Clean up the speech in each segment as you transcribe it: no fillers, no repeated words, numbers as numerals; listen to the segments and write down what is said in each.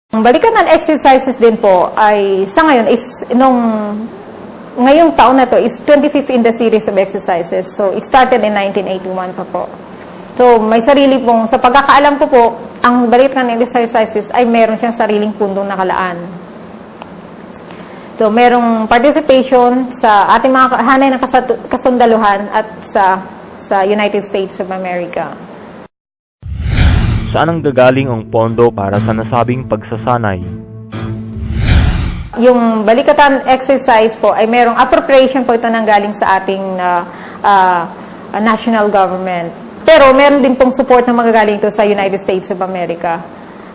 Ang Balikatan exercises din po ay sa ngayon is ngayong taon na to is 25th in the series of exercises. So it started in 1981 pa po. So may sarili pong, sa pagkakaalam ko po, ang Balikatan exercises ay meron siyang sariling pundong nakalaan. So merong participation sa ating mga hanay ng kasundaluhan at sa United States of America. Saan ang gagaling ang pondo para sa nasabing pagsasanay? Yung Balikatan exercise po ay merong appropriation po ito nang galing sa ating national government. Pero meron din pong support na magagaling ito sa United States of America.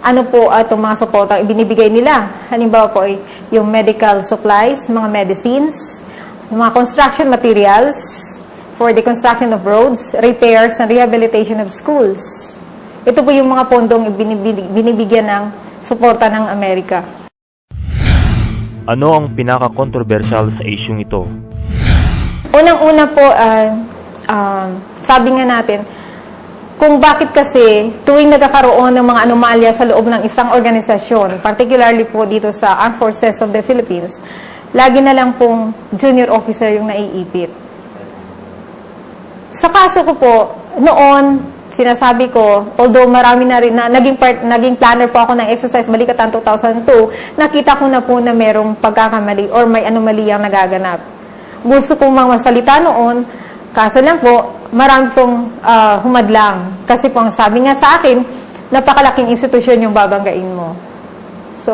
Ano po itong mga support ang ibinibigay nila? Halimbawa po ay yung medical supplies, mga medicines, mga construction materials for the construction of roads, repairs, and rehabilitation of schools. Ito po yung mga pondong binibigyan ng suporta ng Amerika. Ano ang pinaka-controversial sa isyung ito? Unang-una po, sabi nga natin, kung bakit kasi tuwing nagkakaroon ng mga anomalya sa loob ng isang organisasyon, particularly po dito sa Armed Forces of the Philippines, lagi na lang pong junior officer yung naiipit. Sa kaso ko po, noon, sinasabi ko, although marami na rin na naging planner po ako ng exercise Balikatan 2002, nakita ko na po na merong pagkakamali or may anomaliyang nagaganap. Gusto kong magsalita noon, kaso lang po, marami pong humadlang. Kasi po ang sabi nga sa akin, napakalaking institusyon yung babanggain mo. So,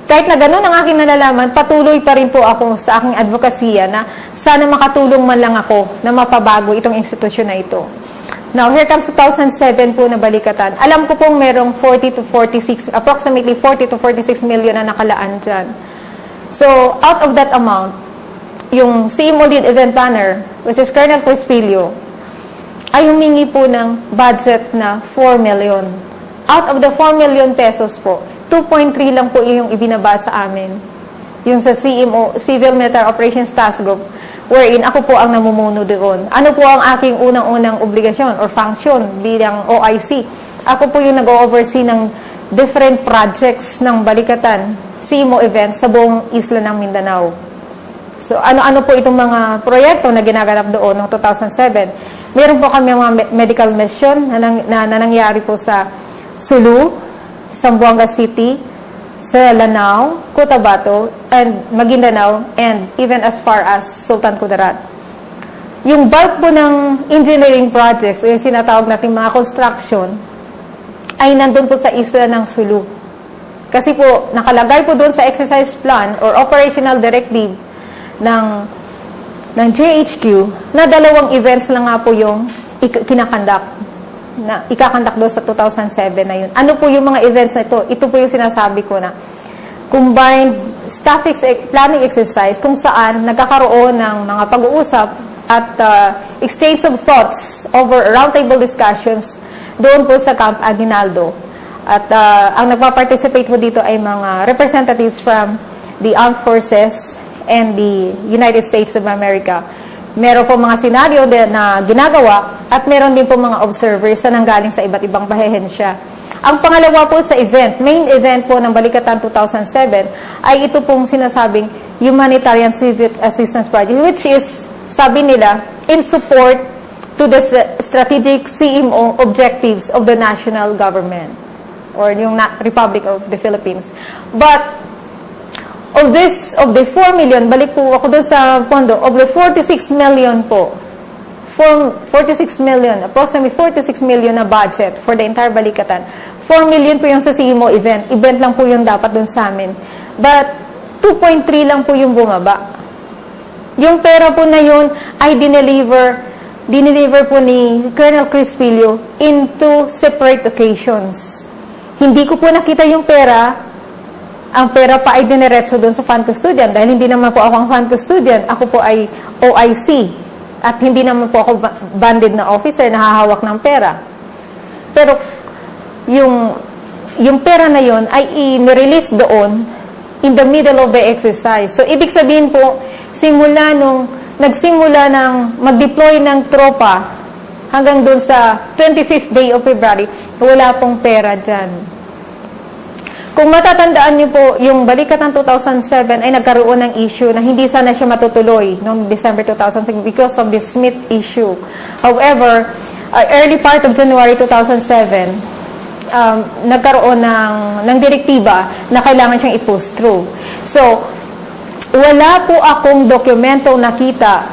kahit na gano'n ang aking nalalaman, patuloy pa rin po ako sa aking advokasya na sana makatulong man lang ako na mapabago itong institusyon na ito. Now, here comes 2007 po na Balikatan. Alam ko pong merong approximately 40 to 46 million na nakalaan dyan. So, out of that amount, yung CMO lead event planner, which is Colonel Crispillo, ay humingi po ng budget na 4 million. Out of the 4 million pesos po, 2.3 lang po yung ibinaba sa amin. Yung sa CMO, Civil Military Operations Task Group, wherein ako po ang namumuno doon. Ano po ang aking unang-unang obligasyon or function bilang OIC? Ako po yung nag-oversee ng different projects ng Balikatan, CMO events sa buong isla ng Mindanao. So, ano-ano po itong mga proyekto na ginaganap doon noong 2007? Meron po kami mga medical mission na nangyari po sa Sulu, Zamboanga City, sa Lanao, Cotabato, and Maguindanao, and even as far as Sultan Kudarat. Yung bulk po ng engineering projects, o yung sinatawag natin mga construction, ay nandun po sa isla ng Sulu. Kasi po, nakalagay po doon sa exercise plan or operational directive ng JHQ na 2 events lang nga po yung ikakandak doon sa 2007 na yun. Ano po yung mga events na ito? Ito po yung sinasabi ko na combined staff planning exercise kung saan nagkakaroon ng mga pag-uusap at exchange of thoughts over roundtable discussions doon po sa Camp Aguinaldo. At ang nagpa-participate po dito ay mga representatives from the Armed Forces and the United States of America. Meron po mga senaryo na ginagawa at meron din po mga observers na nanggaling sa iba't ibang bahehensya. Ang pangalawa po sa main event po ng Balikatan 2007 ay ito pong sinasabing Humanitarian Civic Assistance Project, which is, sabi nila, in support to the strategic CMO objectives of the national government or yung Republic of the Philippines. But of the 4 million, balik po ako doon sa pondo, of the 46 million po, 46 million, approximately 46 million na budget for the entire Balikatan. 4 million po yung sa CMO event. Event lang po yung dapat doon sa amin. But 2.3 lang po yung bumaba. Yung pera po na yun ay dineliver po ni Colonel Crispillo into separate occasions. Hindi ko po nakita yung pera. Ang pera pa ay diniretso doon sa fund custodian dahil hindi naman po ako ang fund custodian. Ako po ay OIC at hindi naman po ako banded na officer na hahawak ng pera. Pero yung pera na yon ay i-release doon in the middle of the exercise. So, ibig sabihin po, nagsimula ng mag-deploy ng tropa hanggang doon sa 25th day of February, wala pong pera dyan. Kung matatandaan niyo po, yung balikat ng 2007 ay nagkaroon ng issue na hindi sana siya matutuloy noong December 2006 because of the Smith issue. However, early part of January 2007, nagkaroon ng direktiba na kailangan siyang i-push through. So, wala po akong dokumentong nakita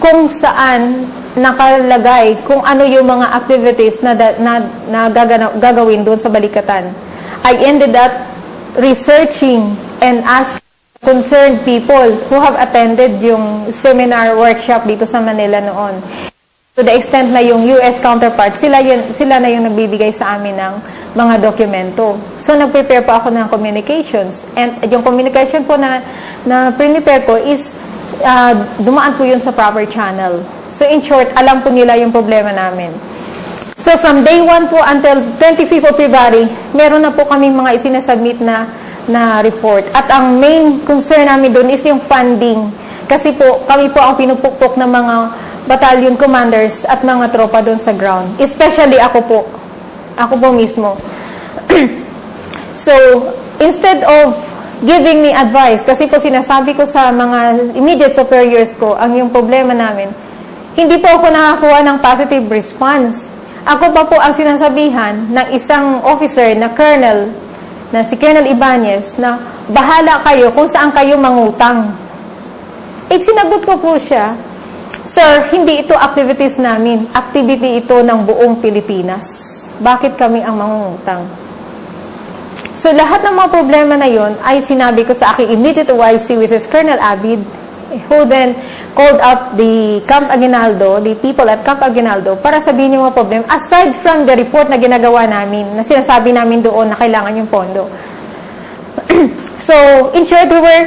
kung saan nakalagay kung ano yung mga activities na gagawin doon sa balikatan. I ended up researching and asking concerned people who have attended yung seminar workshop dito sa Manila noon. To the extent na yung US counterpart, sila na yung nagbibigay sa amin ng mga dokumento. So, nag-prepare po ako ng communications. And yung communication po na prepare ko is dumaan po yun sa proper channel. So, in short, alam po nila yung problema namin. So, from day 1 po until 25th of February, meron na po kami mga isinasubmit na report. At ang main concern namin doon is yung funding. Kasi po, kami po ang pinupukpok ng mga battalion commanders at mga tropa doon sa ground. Especially ako po. Ako po mismo. So, instead of giving me advice, kasi po sinasabi ko sa mga immediate superiors ko, ang yung problema namin, hindi po ako nakakuha ng positive response. Ako pa po ang sinasabihan ng isang officer na colonel, na si Colonel Ibanez, na bahala kayo kung saan kayo mangutang. Sinagot ko po siya, Sir, hindi ito activities namin. Activity ito ng buong Pilipinas. Bakit kami ang mangungutang? So, lahat ng mga problema na yon ay sinabi ko sa aking immediate OIC, which is Colonel Abid, who then called up the Camp Aguinaldo, the people at Camp Aguinaldo, para sabihin yung mga problem, aside from the report na ginagawa namin, na sinasabi namin doon na kailangan yung pondo. So, in short, we were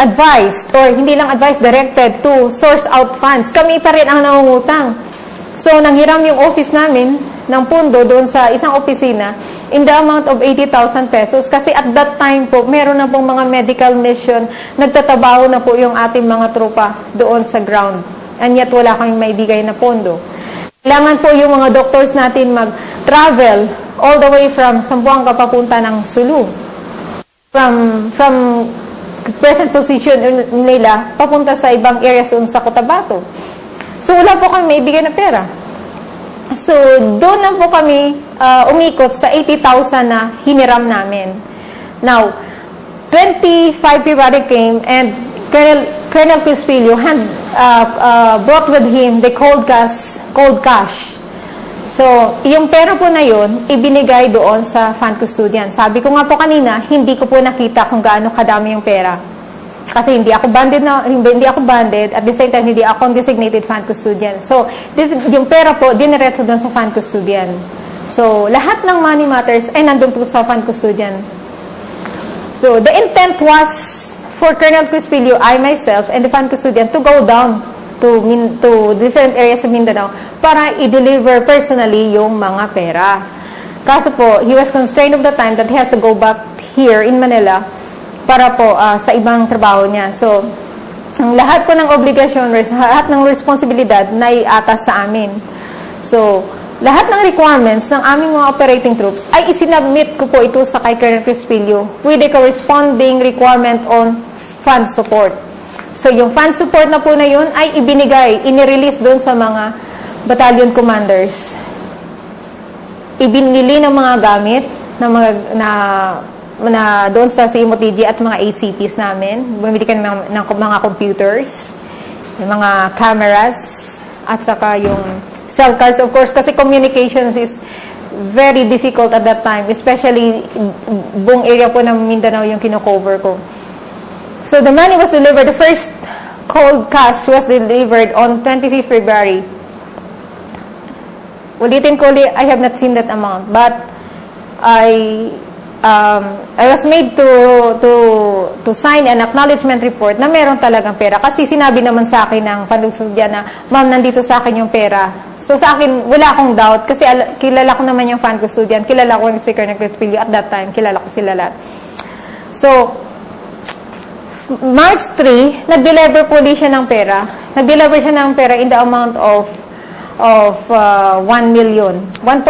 advised, or hindi lang advised, directed to source out funds. Kami pa rin ang nangungutang. So, nanghiram yung office namin ng pondo doon sa isang opisina in the amount of 80,000 pesos. Kasi at that time po, meron na pong mga medical mission, nagtatabaho na po yung ating mga tropa doon sa ground. And yet, wala kami maibigay na pondo. Kailangan po yung mga doctors natin mag-travel all the way from Zamboanga papunta ng Sulu. From present position nila, papunta sa ibang areas doon sa Cotabato. So, wala po kami maibigay na pera. So, doon na po kami umikot sa 80,000 na hiniram namin. Now, 25 February came and Colonel Crispillo brought with him the cold cash. So, yung pera po na yun, ibinigay doon sa fund custodian. Sabi ko nga po kanina, hindi ko po nakita kung gaano kadami yung pera. Kasi hindi ako banded, at the same time, hindi ako designated fund custodian. So, yung pera po, diniretso doon sa fund custodian. So, lahat ng money matters ay nandun po sa fund custodian. So, the intent was for Colonel Crispillo, I myself, and the fund custodian to go down to different areas of Mindanao para i-deliver personally yung mga pera. Kaso po, he was constrained of the time that he has to go back here in Manila para po sa ibang trabaho niya. So, ang lahat po ng obligasyon, lahat ng responsibilidad na iatas sa amin. So, lahat ng requirements ng aming mga operating troops ay isinabmit ko po ito sa kay Colonel Crispillo with a corresponding requirement on fund support. So, yung fund support na po na yun ay ibinigay, inirelease doon sa mga battalion commanders. Ibinili ng mga gamit na doon sa CMOTG at mga ACPs namin. Bumili kami ng mga computers, yung mga cameras, at saka yung cell cards, of course, kasi communications is very difficult at that time, especially buong area po ng Mindanao yung kino-cover ko. So, the money was delivered. The first cold cash was delivered on 25th February. Ulitin ko ulit, I have not seen that amount, but I was made to sign an acknowledgement report na meron talagang pera. Kasi sinabi naman sa akin ng panlugsudyan na, ma'am, nandito sa akin yung pera. So, sa akin, wala akong doubt kasi kilala ko naman yung fan custodian. Kilala ko si Colonel Crispillo at that time. Kilala ko sila lahat. So, March 3, nag-deliver po siya ng pera. Nag-deliver siya ng pera in the amount of 1 million. 1.